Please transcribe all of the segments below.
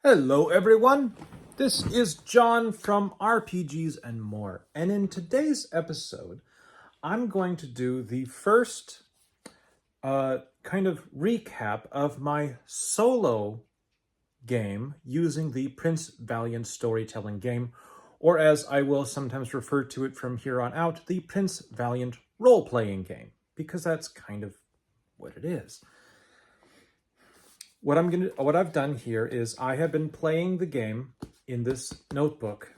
Hello everyone, this is John from RPGs and More, and in today's episode I'm going to do the first kind of recap of my solo game using the Prince Valiant storytelling game, or as I will sometimes refer to it from here on out, the Prince Valiant role-playing game, because that's kind of what it is. What I've done here is I have been playing the game in this notebook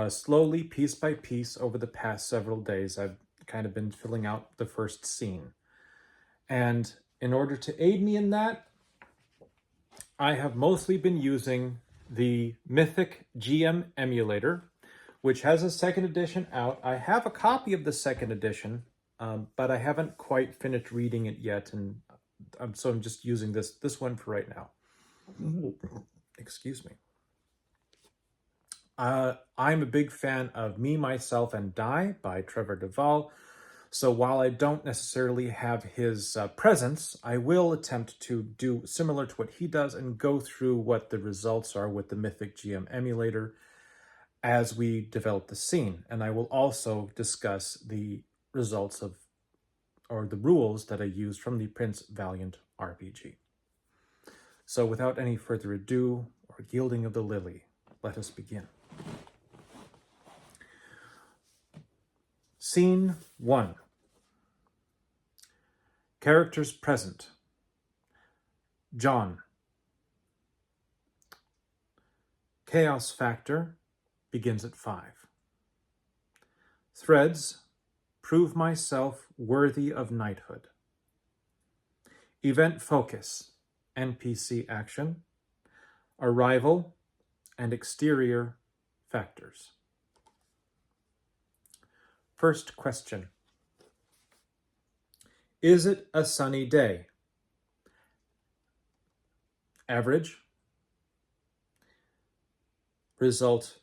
slowly, piece by piece, over the past several days. I've kind of been filling out the first scene. And in order to aid me in that, I have mostly been using the Mythic GM emulator, which has a second edition out. I have a copy of the second edition, but I haven't quite finished reading it yet, and so I'm just using this one for right now. Excuse me. I'm a big fan of Me, Myself, and Die by Trevor Duvall. So while I don't necessarily have his presence, I will attempt to do similar to what he does and go through what the results are with the Mythic GM emulator as we develop the scene. And I will also discuss the results of, or the rules that I used from the Prince Valiant RPG. So without any further ado or gilding of the lily, let us begin. Scene 1. Characters present. John. Chaos factor begins at 5. Threads. Prove myself worthy of knighthood. Event focus. NPC action. Arrival and exterior factors. First question. Is it a sunny day? Average. Result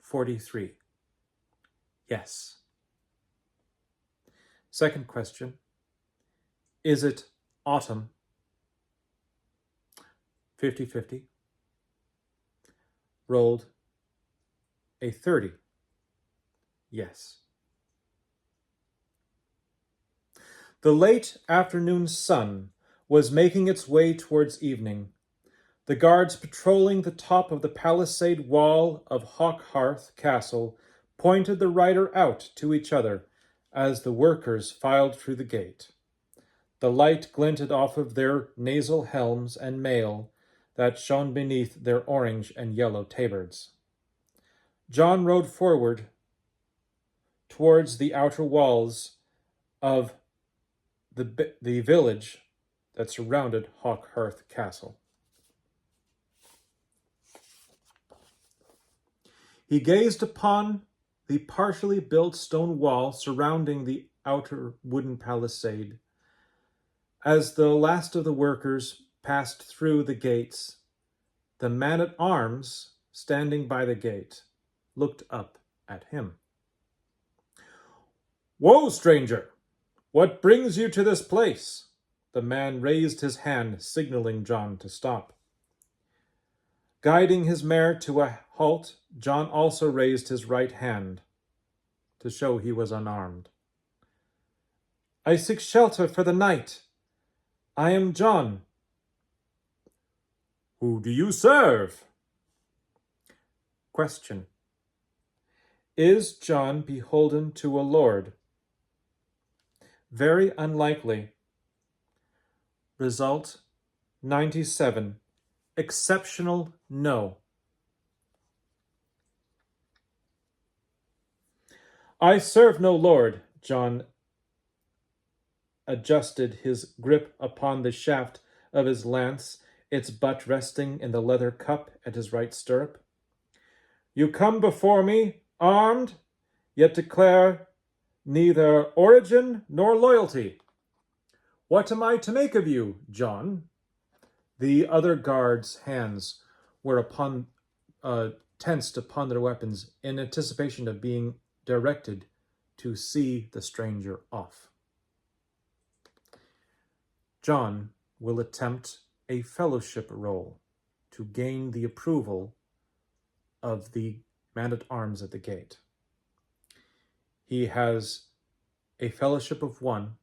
43. Yes. Second question. Is it autumn? 50-50. Rolled a 30. Yes. The late afternoon sun was making its way towards evening. The guards patrolling the top of the palisade wall of Hawkhearth Castle pointed the rider out to each other as the workers filed through the gate. The light glinted off of their nasal helms and mail that shone beneath their orange and yellow tabards. John rode forward towards the outer walls of the village that surrounded Hawkhearth Castle. He gazed upon the partially built stone wall surrounding the outer wooden palisade. As the last of the workers passed through the gates, the man-at-arms standing by the gate looked up at him. "Whoa, stranger! What brings you to this place?" The man raised his hand, signaling John to stop. Guiding his mare to a halt, John also raised his right hand to show he was unarmed. "I seek shelter for the night. I am John." "Who do you serve?" Question. Is John beholden to a lord? Very unlikely. Result 97. Exceptional no. "I serve no lord." John adjusted his grip upon the shaft of his lance, its butt resting in the leather cup at his right stirrup. "You come before me, armed, yet declare neither origin nor loyalty. What am I to make of you, John?" The other guards' hands were tensed upon their weapons in anticipation of being directed to see the stranger off. John will attempt a fellowship roll. to gain the approval of the man-at-arms at the gate. He has a fellowship of one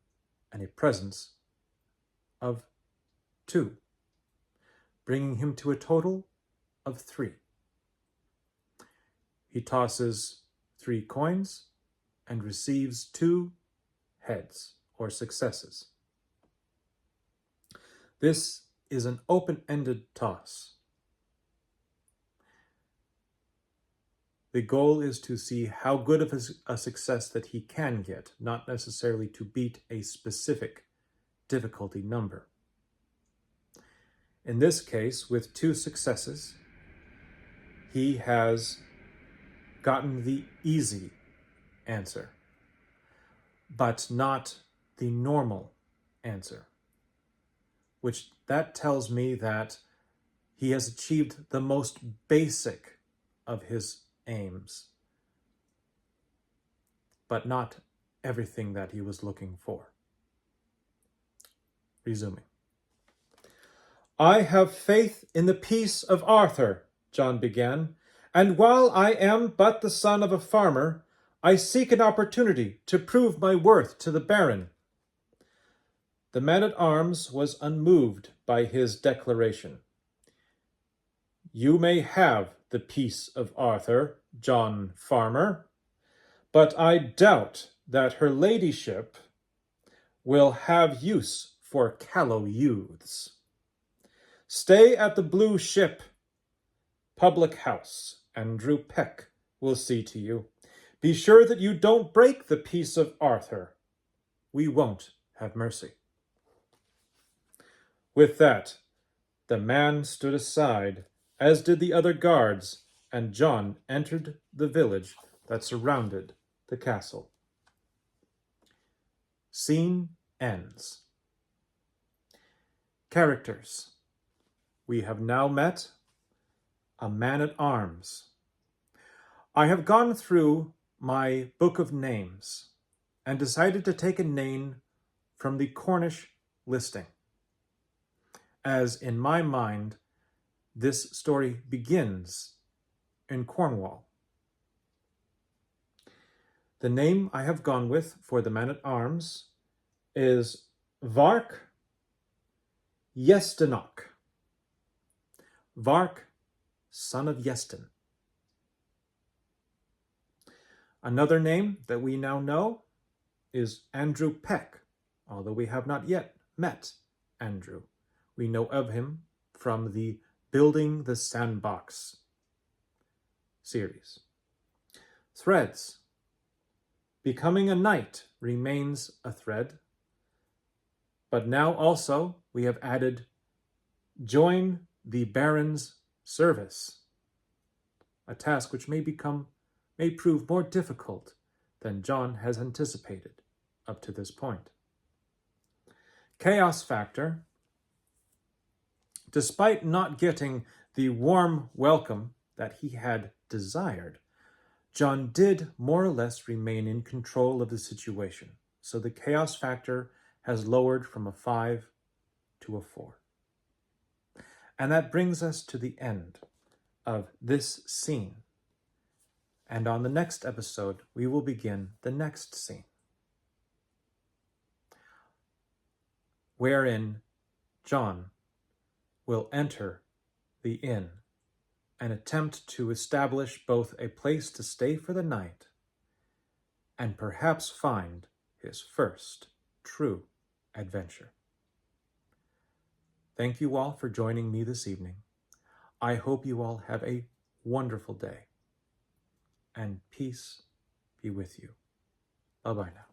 and a presence of two, bringing him to a total of 3. He tosses 3 coins and receives 2 heads or successes. This is an open-ended toss. The goal is to see how good of a success that he can get, not necessarily to beat a specific difficulty number. In this case, with 2 successes, he has gotten the easy answer, but not the normal answer, which that tells me that he has achieved the most basic of his aims, but not everything that he was looking for. Resuming. "I have faith in the peace of Arthur," John began, "and while I am but the son of a farmer, I seek an opportunity to prove my worth to the Baron." The man-at-arms was unmoved by his declaration. "You may have the peace of Arthur, John Farmer, but I doubt that her ladyship will have use for callow youths. Stay at the Blue Ship public house. Andrew Peck will see to you. Be sure that you don't break the peace of Arthur. We won't have mercy." With that, the man stood aside, as did the other guards, and John entered the village that surrounded the castle. Scene ends. Characters. We have now met a man-at-arms. I have gone through my book of names and decided to take a name from the Cornish listing, as in my mind, this story begins in Cornwall. The name I have gone with for the man-at-arms is Vark Yestenok. Vark, son of Yesten. Another name that we now know is Andrew Peck, although we have not yet met Andrew. We know of him from the Building the Sandbox series. Threads. Becoming a knight remains a thread, but now also we have added join the Baron's service, a task which may prove more difficult than John has anticipated up to this point. Chaos factor. Despite not getting the warm welcome that he had desired, John did more or less remain in control of the situation, so the chaos factor has lowered from a 5 to a 4. And that brings us to the end of this scene. And on the next episode, we will begin the next scene, wherein John will enter the inn and attempt to establish both a place to stay for the night and perhaps find his first true adventure. Thank you all for joining me this evening. I hope you all have a wonderful day, and peace be with you. Bye-bye now.